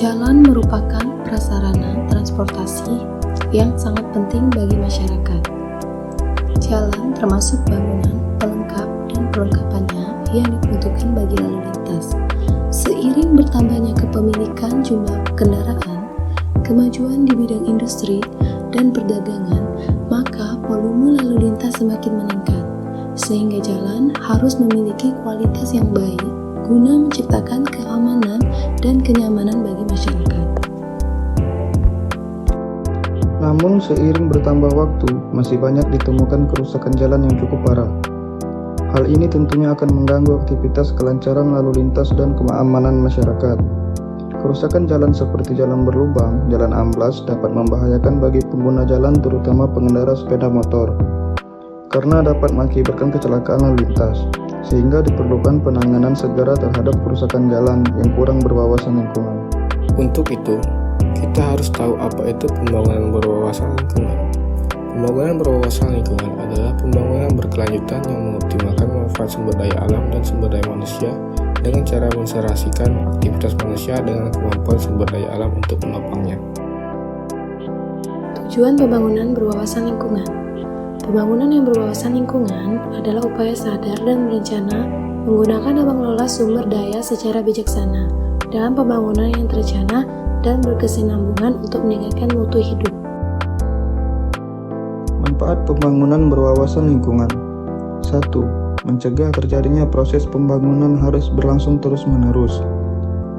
Jalan merupakan prasarana transportasi yang sangat penting bagi masyarakat. Jalan termasuk bangunan, pelengkap, dan perlengkapannya yang diperuntukkan bagi lalu lintas. Seiring bertambahnya kepemilikan jumlah kendaraan, kemajuan di bidang industri dan perdagangan, maka volume lalu lintas semakin meningkat, sehingga jalan harus memiliki kualitas yang baik guna menciptakan keamanan dan kenyamanan bagi masyarakat. Namun seiring bertambah waktu, masih banyak ditemukan kerusakan jalan yang cukup parah. Hal ini tentunya akan mengganggu aktivitas kelancaran lalu lintas dan keamanan masyarakat. Kerusakan jalan seperti jalan berlubang, jalan amblas dapat membahayakan bagi pengguna jalan terutama pengendara sepeda motor, karena dapat mengakibatkan kecelakaan lalu lintas, sehingga diperlukan penanganan segera terhadap kerusakan jalan yang kurang berwawasan lingkungan. Untuk itu, kita harus tahu apa itu pembangunan berwawasan lingkungan. Pembangunan berwawasan lingkungan adalah pembangunan berkelanjutan yang mengoptimalkan manfaat sumber daya alam dan sumber daya manusia dengan cara menserasikan aktivitas manusia dengan kemampuan sumber daya alam untuk menopangnya. Tujuan pembangunan berwawasan lingkungan. Pembangunan yang berwawasan lingkungan adalah upaya sadar dan berencana menggunakan dan mengelola sumber daya secara bijaksana dalam pembangunan yang terencana dan berkesinambungan untuk meningkatkan mutu hidup. Manfaat pembangunan berwawasan lingkungan. 1. Mencegah terjadinya proses pembangunan harus berlangsung terus-menerus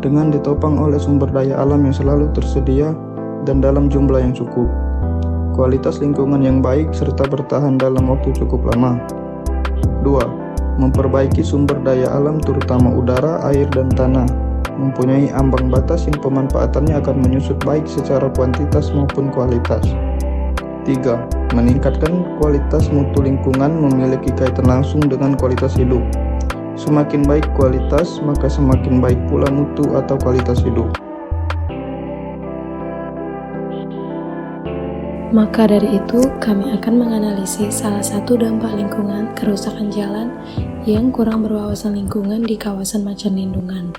dengan ditopang oleh sumber daya alam yang selalu tersedia dan dalam jumlah yang cukup. Kualitas lingkungan yang baik serta bertahan dalam waktu cukup lama. 2. Memperbaiki sumber daya alam terutama udara, air, dan tanah, mempunyai ambang batas yang pemanfaatannya akan menyusut baik secara kuantitas maupun kualitas. 3. Meningkatkan kualitas mutu lingkungan memiliki kaitan langsung dengan kualitas hidup. Semakin baik kualitas, maka semakin baik pula mutu atau kualitas hidup. Maka dari itu, kami akan menganalisis salah satu dampak lingkungan kerusakan jalan yang kurang berwawasan lingkungan di kawasan macan lindungan.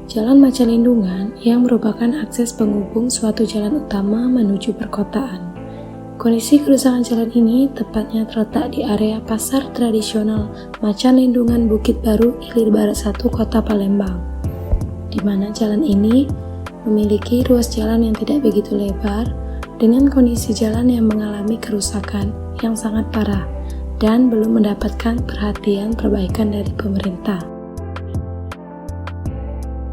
Jalan macan lindungan yang merupakan akses penghubung suatu jalan utama menuju perkotaan. Kondisi kerusakan jalan ini tepatnya terletak di area pasar tradisional Macan Lindungan Bukit Baru, Ilir Barat 1, Kota Palembang, di mana jalan ini memiliki ruas jalan yang tidak begitu lebar, dengan kondisi jalan yang mengalami kerusakan yang sangat parah dan belum mendapatkan perhatian perbaikan dari pemerintah.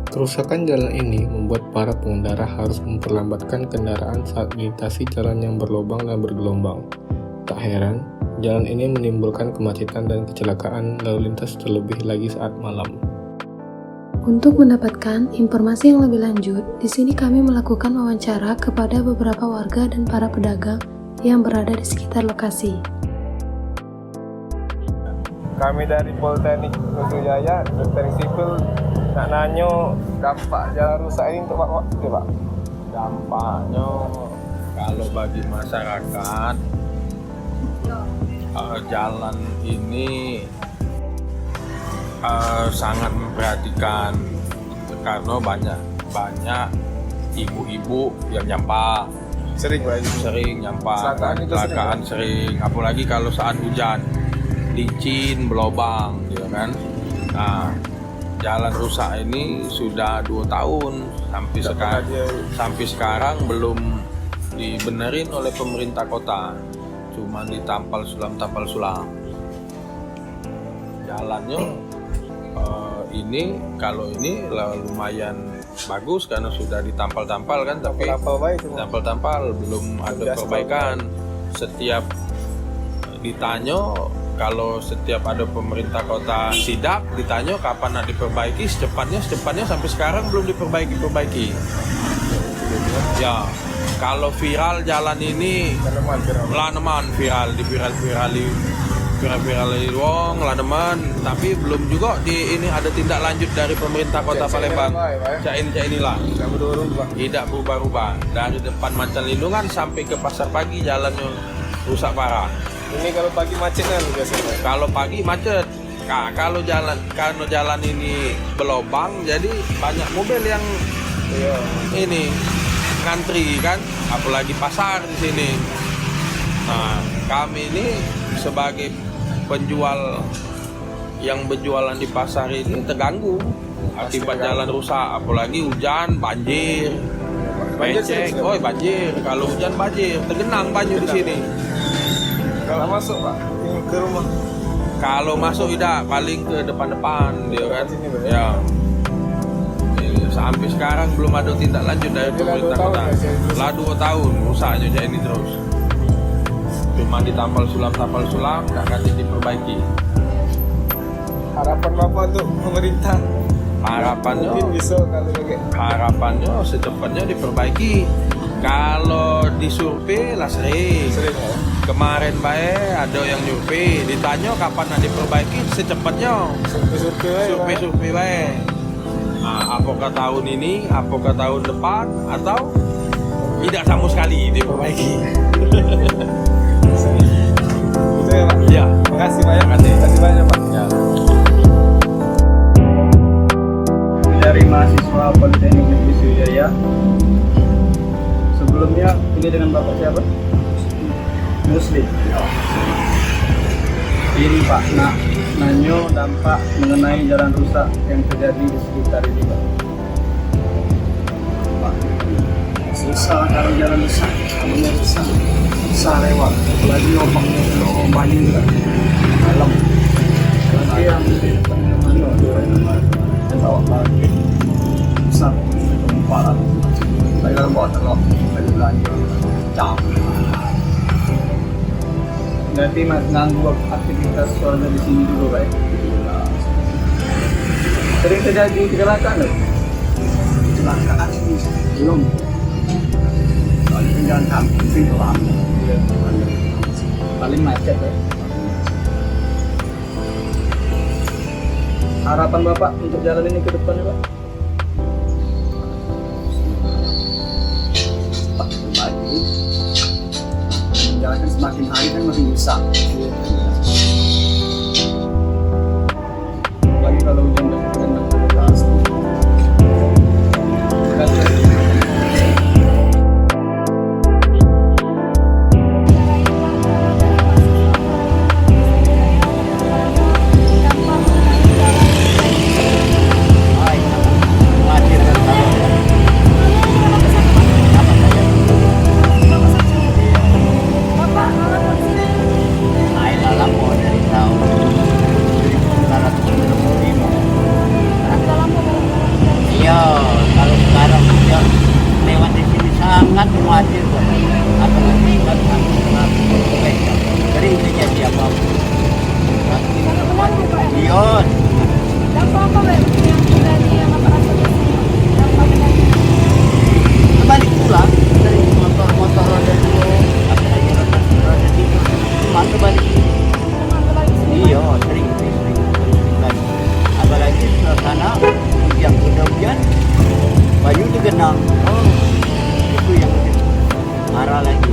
Kerusakan jalan ini membuat para pengendara harus memperlambatkan kendaraan saat melintasi jalan yang berlubang dan bergelombang. Tak heran, jalan ini menimbulkan kemacetan dan kecelakaan lalu lintas terlebih lagi saat malam. Untuk mendapatkan informasi yang lebih lanjut, di sini kami melakukan wawancara kepada beberapa warga dan para pedagang yang berada di sekitar lokasi. Kami dari Politeknik Nusujaya, Teknik Sipil, nak nanyo dampak jalan rusak ini untuk Pak? Dampaknya kalau bagi masyarakat jalan ini sangat memperhatikan karena banyak ibu-ibu yang nyampah sering nyampah, kecelakaan sering, apalagi kalau saat hujan licin berlobang gitu kan. Nah, jalan rusak ini sudah 2 tahun sampai sekarang belum dibenerin oleh pemerintah kota, cuma ditampal sulam. Jalannya ini kalau ini lumayan bagus karena sudah ditampal-tampal kan, tapi tampal-tampal belum ada perbaikan. Setiap ditanya, kalau setiap ada pemerintah kota sidak ditanya kapan nak diperbaiki, secepatnya sampai sekarang belum diperbaiki. Ya, kalau viral jalan ini laneman viral wong laneman, tapi belum juga ini ada tindak lanjut dari pemerintah Kota Palembang. Inilah tidak berubah-ubah dari depan Macan Lindungan sampai ke Pasar Pagi jalannya rusak parah. Ini kalau pagi macet kan biasanya? Kalau pagi macet. Nah, kalau jalan ini berlobang, jadi banyak mobil yang Iya. ini ngantri kan, apalagi pasar di sini. Nah, kami ini sebagai penjual yang berjualan di pasar ini terganggu akibat jalan rusak, apalagi hujan, banjir, becek, banjir. Kalau hujan banjir, tergenang banjir di sini. Kalau masuk Pak, ini ke rumah. Kalau masuk tidak, paling ke depan-depan dia kan. Sini, Pak, Ya. Sampai sekarang belum ada tindak lanjut dari pemerintah kota. Lah 2 tahun rusaknya aja ini terus. Cuma ditampal sulam, nggak ganti diperbaiki. Harapan Bapak untuk pemerintah Harapannya, mungkin bisa kalau kayak harapannya secepatnya diperbaiki. Kalau disurvei lah sering. sering ya. Kemarin baik ada yang nyurvei, ditanya kapan nak diperbaiki, secepatnya. Survei baik. Nah, apakah tahun ini, apakah tahun depan, atau tidak sama sekali diperbaiki. Itu ya Pak. Ya, Makasih banyak. Makasih. Makasih banyak Pak. ya. Dari mahasiswa Politeknik Negeri Sriwijaya. Sebelumnya ini dengan Bapak siapa? Muslim. Ini Pak, nanyo dampak mengenai jalan rusak yang terjadi di sekitar ini Pak. Susah kalau jalan rusak, kalau rusak, susah lewat. Apalagi lubangnya kalau banjir kan, malam. Lagi yang bawa lagi besar parah saya kalau bawa telur baju belanja jam berarti mas ganggu aktivitas warga di sini juga Pak. Sering terjadi kecelakaan loh. Kecelakaan belum soalnya jalan samping lama paling macet ya. Harapan Bapak untuk jalan ini ke depannya Pak? Cepat berbagi. Jalan kan semakin hari kan makin rusak. Lagi kalau hujan dengan deras. sangat khawatir apalagi kan jadi intinya siapa Dion kembali pulang dari motor roda 2 apalagi roda 3 cuma kembali iya sering apalagi suasana yang udah hujan baju digenang itu yang marah lagi.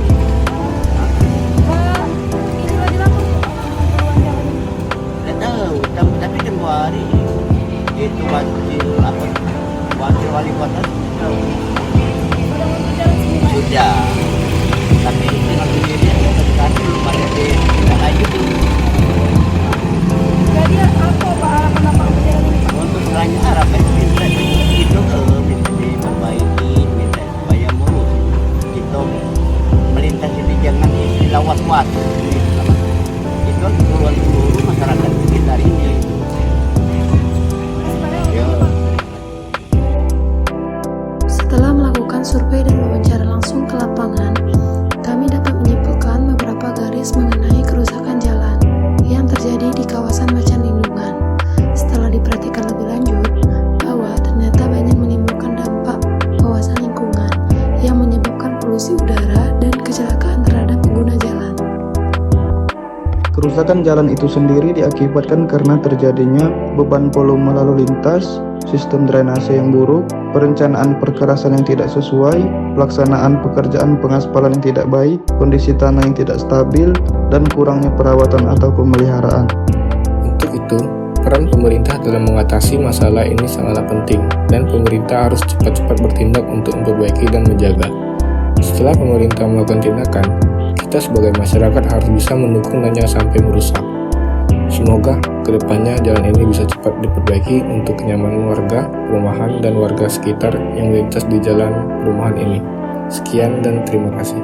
Nggak tahu, tapi tempoh hari itu wakil wali kota sudah. Tapi dengan sendirian kasih pada tidak lanjut. Jadi apa Pak harapan berjalan ini? Untuk selanjutnya harapan minta itu minta diperbaiki. Melintas ini jangan istilah was-was itu keperluan seluruh masyarakat sekitar ini ya. Setelah melakukan survei dan wawancara langsung ke lapangan, kami dapat menyimpulkan beberapa garis mengenai kerusakan jalan yang terjadi di kawasan Macan Lindungan. Setelah diperhatikan lebih lanjut, bahwa ternyata banyak menimbulkan dampak kawasan lingkungan yang menyebabkan polusi udara dan kecelakaan terhadap pengguna jalan. Kerusakan jalan itu sendiri diakibatkan karena terjadinya beban volume lalu lintas, sistem drainase yang buruk, perencanaan perkerasan yang tidak sesuai, pelaksanaan pekerjaan pengaspalan yang tidak baik, kondisi tanah yang tidak stabil, dan kurangnya perawatan atau pemeliharaan. Untuk itu, Peran pemerintah dalam mengatasi masalah ini sangatlah penting, dan pemerintah harus cepat-cepat bertindak untuk memperbaiki dan menjaga. Setelah pemerintah melakukan tindakan, kita sebagai masyarakat harus bisa mendukung dan jangan sampai merusak. Semoga kedepannya jalan ini bisa cepat diperbaiki untuk kenyamanan warga, perumahan, dan warga sekitar yang melintas di jalan perumahan ini. Sekian dan terima kasih.